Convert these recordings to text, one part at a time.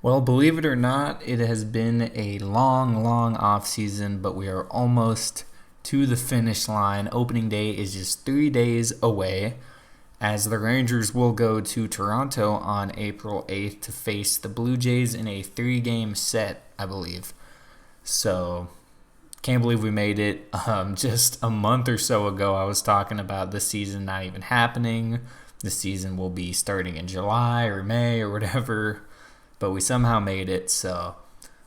Well, believe it or not, it has been a long, long off season, but we are almost to the finish line. Opening day is just 3 days away, as the Rangers will go to Toronto on April 8th to face the Blue Jays in a 3-game set, I believe. So, can't believe we made it. Just a month or so ago, I was talking about the season not even happening. The season will be starting in July or May or whatever, but we somehow made it. So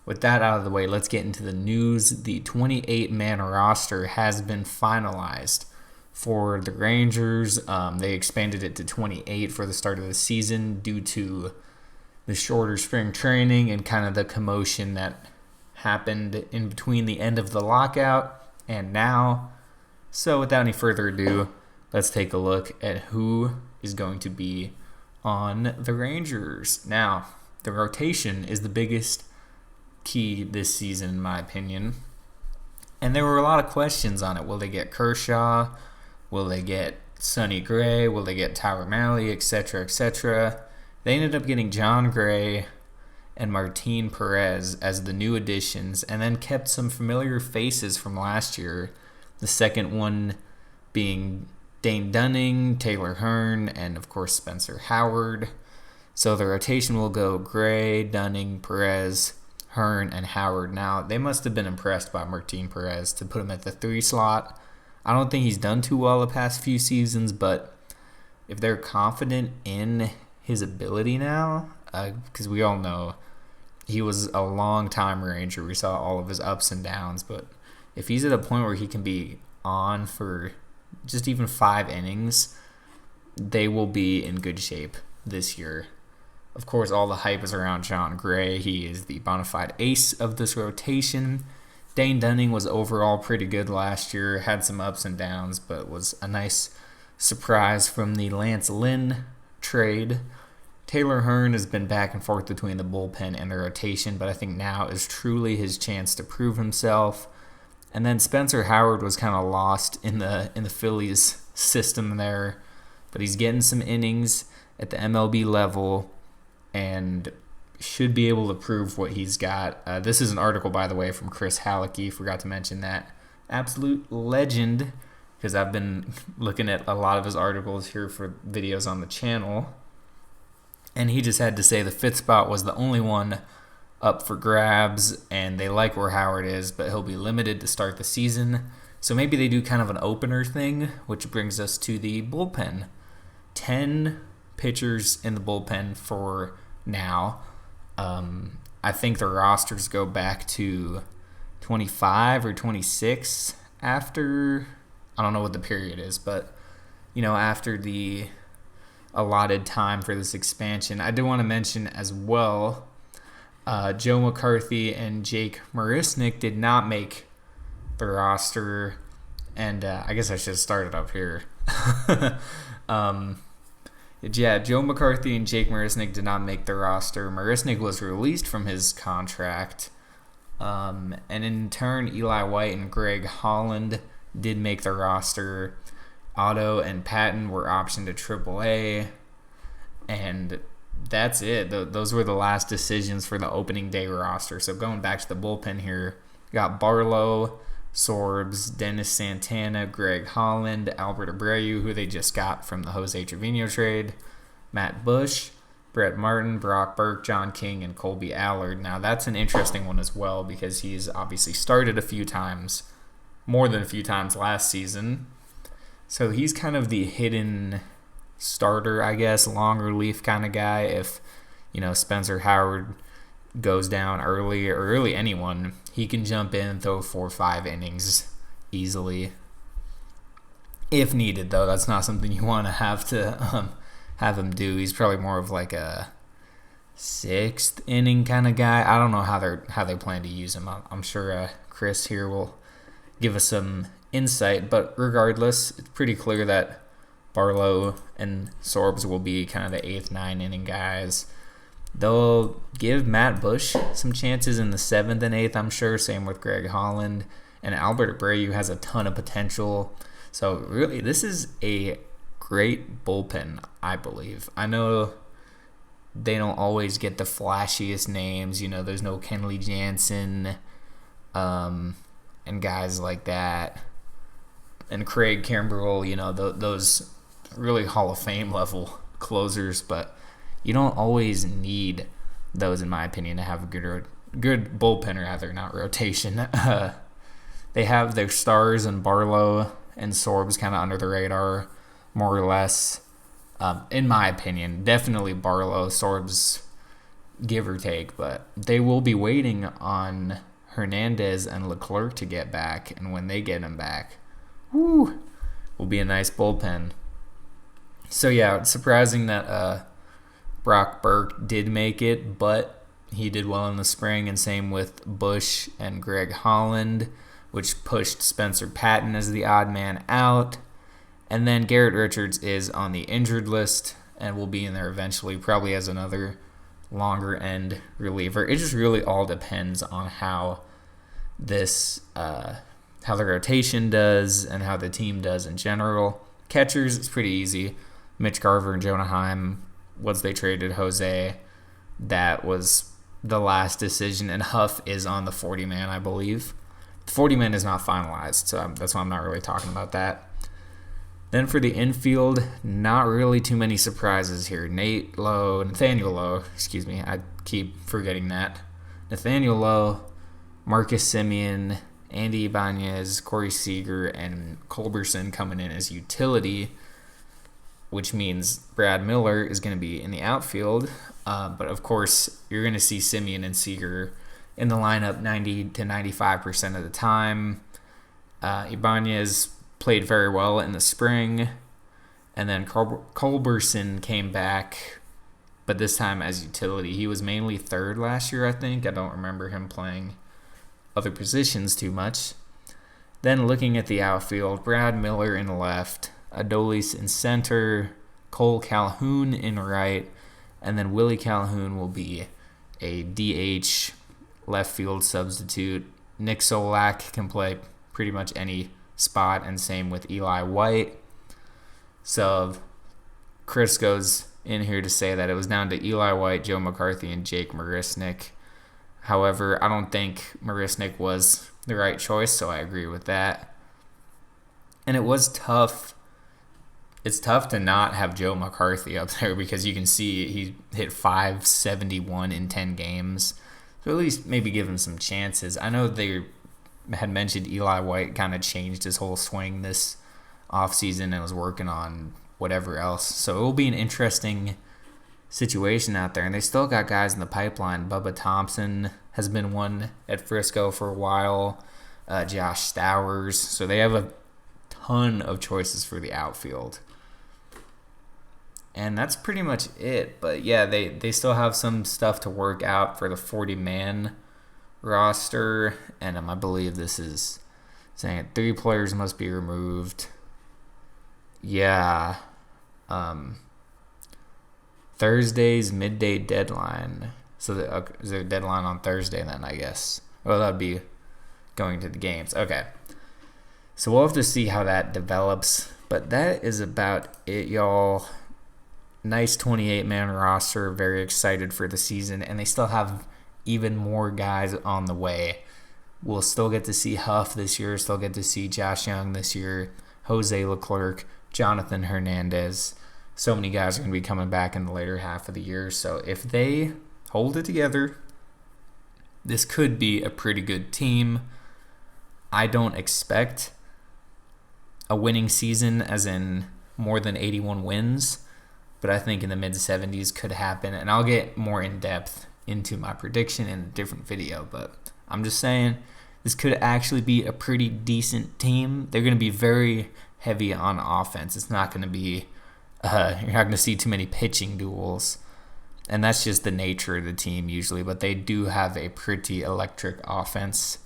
with that out of the way, let's get into the news. The 28-man roster has been finalized for the Rangers. They expanded it to 28 for the start of the season due to the shorter spring training and kind of the commotion that happened in between the end of the lockout and now. So without any further ado, let's take a look at who is going to be on the Rangers. Now, the rotation is the biggest key this season, in my opinion. And there were a lot of questions on it. Will they get Kershaw? Will they get Sonny Gray? Will they get Tyler Mahle, etc., etc.? They ended up getting John Gray and Martin Perez as the new additions, and then kept some familiar faces from last year. The second one being Dane Dunning, Taylor Hearn, and of course Spencer Howard. So the rotation will go Gray, Dunning, Perez, Hearn, and Howard. Now, they must have been impressed by Martin Perez to put him at the 3 slot. I don't think he's done too well the past few seasons, but if they're confident in his ability now, because we all know he was a long-time Ranger. We saw all of his ups and downs, but if he's at a point where he can be on for just even 5 innings, they will be in good shape this year. Of course, all the hype is around John Gray. He is the bona fide ace of this rotation. Dane Dunning was overall pretty good last year, had some ups and downs, but was a nice surprise from the Lance Lynn trade. Taylor Hearn has been back and forth between the bullpen and the rotation, but I think now is truly his chance to prove himself. And then Spencer Howard was kind of lost in the Phillies system there, but he's getting some innings at the MLB level and should be able to prove what he's got. This is an article, by the way, from Chris Halicki. Forgot to mention that. Absolute legend, because I've been looking at a lot of his articles here for videos on the channel. And he just had to say the 5th spot was the only one up for grabs, and they like where Howard is, but he'll be limited to start the season. So maybe they do kind of an opener thing, which brings us to the bullpen. 10 pitchers in the bullpen for now. I think the rosters go back to 25 or 26 after, I don't know what the period is, but after the allotted time for this expansion. I do want to mention as well, Joe McCarthy and Jake Marisnick did not make the roster, and I guess I should have started up here. Joe McCarthy and Jake Marisnick did not make the roster. Marisnick was released from his contract, and in turn, Eli White and Greg Holland did make the roster. Otto and Patton were optioned to AAA, and that's it. Those were the last decisions for the opening day roster. So going back to the bullpen here, got Barlow, Sorbs, Dennis Santana, Greg Holland, Albert Abreu, who they just got from the Jose Trevino trade, Matt Bush, Brett Martin, Brock Burke, John King, and Colby Allard. Now, that's an interesting one as well because he's obviously started a few times, more than a few times last season. So he's kind of the hidden starter, I guess, long relief kind of guy. If, Spencer Howard goes down early, or really anyone, he can jump in and throw 4 or 5 innings easily. If needed, though, that's not something you want to have him do. He's probably more of like a 6th inning kind of guy. I don't know how they plan to use him. I'm sure Chris here will give us some insight, but regardless, it's pretty clear that Barlow and Sorbs will be kind of the 8th, 9th inning guys. They'll give Matt Bush some chances in the 7th and 8th, I'm sure. Same with Greg Holland. And Albert Abreu has a ton of potential. So really, this is a great bullpen, I believe. I know they don't always get the flashiest names. There's no Kenley Jansen and guys like that. And Craig Kimbrell, those really Hall of Fame level closers. But you don't always need those, in my opinion, to have a good bullpen, or rather, not rotation. They have their stars in Barlow and Sorbs kind of under the radar, more or less. In my opinion, definitely Barlow, Sorbs, give or take. But they will be waiting on Hernandez and Leclerc to get back. And when they get them back, will be a nice bullpen. So, yeah, it's surprising that Brock Burke did make it, but he did well in the spring, and same with Bush and Greg Holland, which pushed Spencer Patton as the odd man out. And then Garrett Richards is on the injured list and will be in there eventually, probably as another longer end reliever. It just really all depends on how the rotation does and how the team does in general. Catchers, it's pretty easy. Mitch Garver and Jonah Heim, once they traded Jose, that was the last decision. And Huff is on the 40-man, I believe. The 40-man is not finalized, so that's why I'm not really talking about that. Then for the infield, not really too many surprises here. Nathaniel Lowe, I keep forgetting that. Nathaniel Lowe, Marcus Semien, Andy Ibanez, Corey Seager, and Culberson coming in as utility, which means Brad Miller is going to be in the outfield. But, of course, you're going to see Semien and Seager in the lineup 90 to 95% of the time. Ibanez played very well in the spring. And then Culberson came back, but this time as utility. He was mainly third last year, I think. I don't remember him playing other positions too much. Then looking at the outfield, Brad Miller in left, Adolis in center, Cole Calhoun in right, and then Willie Calhoun will be a DH left field substitute. Nick Solak can play pretty much any spot, and same with Eli White. So Chris goes in here to say that it was down to Eli White, Joe McCarthy, and Jake Marisnick. However, I don't think Marisnick was the right choice, so I agree with that. And it was tough. It's tough to not have Joe McCarthy up there because you can see he hit .571 in 10 games. So at least maybe give him some chances. I know they had mentioned Eli White kind of changed his whole swing this offseason and was working on whatever else. So it will be an interesting situation out there. And they still got guys in the pipeline. Bubba Thompson has been one at Frisco for a while. Josh Stowers. So they have a ton of choices for the outfield. And that's pretty much it. But yeah, they still have some stuff to work out for the 40-man roster. And I believe this is saying 3 players must be removed. Yeah. Thursday's midday deadline. So is there a deadline on Thursday then, I guess? Well, that would be going to the games. Okay. So we'll have to see how that develops. But that is about it, y'all. Nice 28-man roster. Very excited for the season. And they still have even more guys on the way. We'll still get to see Huff this year. Still get to see Josh Young this year. Jose Leclerc. Jonathan Hernandez. So many guys are going to be coming back in the later half of the year. So if they hold it together, this could be a pretty good team. I don't expect a winning season, as in more than 81 wins, but I think in the mid-70s could happen. And I'll get more in-depth into my prediction in a different video, but I'm just saying this could actually be a pretty decent team. They're going to be very heavy on offense. It's not going to be you're not going to see too many pitching duels, and that's just the nature of the team usually, but they do have a pretty electric offense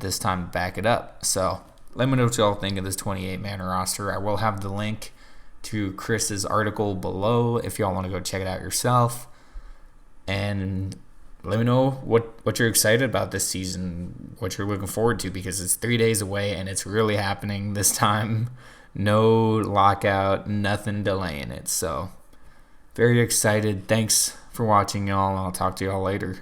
this time to back it up. So let me know what y'all think of this 28-man roster. I will have the link to Chris's article below if y'all want to go check it out yourself, and let me know what you're excited about this season, what you're looking forward to, because it's 3 days away and it's really happening this time. No lockout, nothing delaying it. So Very excited. Thanks for watching, y'all, and I'll talk to y'all later.